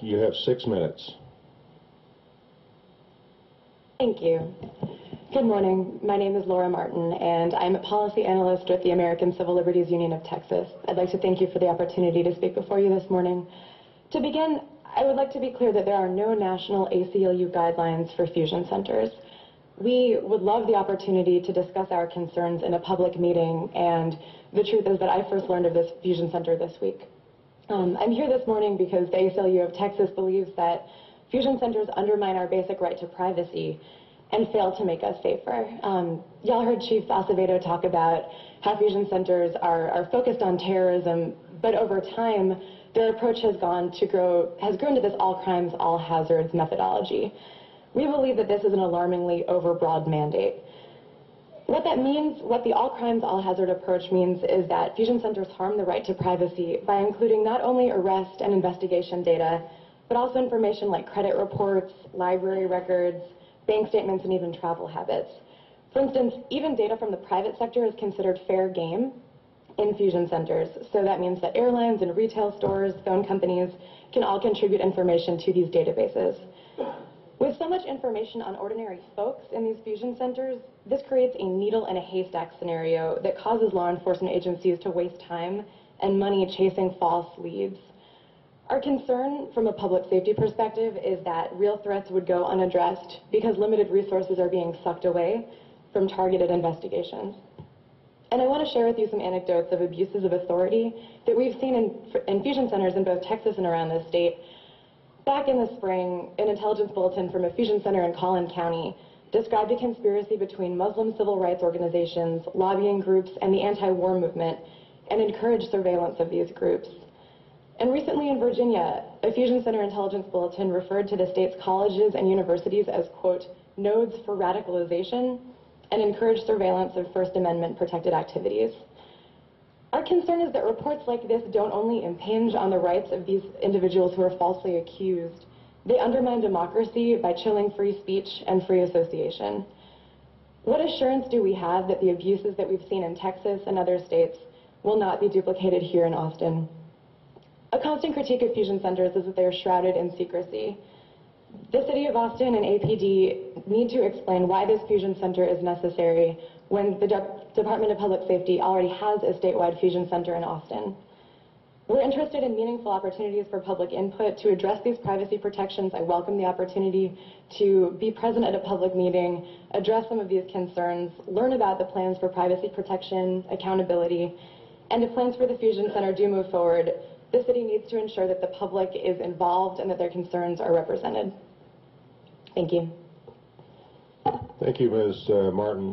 You have 6 minutes. Thank you. Good morning. My name is Laura Martin, and I'm a policy analyst with the American Civil Liberties Union of Texas. I'd like to thank you for the opportunity to speak before you this morning. To begin, I would like to be clear that there are no national ACLU guidelines for fusion centers. We would love the opportunity to discuss our concerns in a public meeting, and the truth is that I first learned of this fusion center this week. I'm here this morning because the ACLU of Texas believes that fusion centers undermine our basic right to privacy and fail to make us safer. Y'all heard Chief Acevedo talk about how fusion centers are focused on terrorism, but over time, their approach has grown to this all crimes, all hazards methodology. We believe that this is an alarmingly overbroad mandate. What that means, what the all crimes, all hazard approach means, is that fusion centers harm the right to privacy by including not only arrest and investigation data, but also information like credit reports, library records, bank statements, and even travel habits. For instance, even data from the private sector is considered fair game in fusion centers. So that means that airlines and retail stores, phone companies can all contribute information to these databases. With so much information on ordinary folks in these fusion centers, this creates a needle in a haystack scenario that causes law enforcement agencies to waste time and money chasing false leads. Our concern from a public safety perspective is that real threats would go unaddressed because limited resources are being sucked away from targeted investigations. And I want to share with you some anecdotes of abuses of authority that we've seen in fusion centers in both Texas and around the state. Back in the spring, an intelligence bulletin from a fusion center in Collin County described a conspiracy between Muslim civil rights organizations, lobbying groups, and the anti-war movement, and encouraged surveillance of these groups. And recently in Virginia, a fusion center intelligence bulletin referred to the state's colleges and universities as, quote, nodes for radicalization, and encouraged surveillance of First Amendment protected activities. Our concern is that reports like this don't only impinge on the rights of these individuals who are falsely accused, they undermine democracy by chilling free speech and free association. What assurance do we have that the abuses that we've seen in Texas and other states will not be duplicated here in Austin? A constant critique of fusion centers is that they're shrouded in secrecy. The City of Austin and APD need to explain why this fusion center is necessary when the Department of Public Safety already has a statewide fusion center in Austin. We're interested in meaningful opportunities for public input to address these privacy protections. I welcome the opportunity to be present at a public meeting, address some of these concerns, learn about the plans for privacy protection, accountability, and if plans for the fusion center do move forward, the city needs to ensure that the public is involved and that their concerns are represented. Thank you. Thank you, Ms. Martin.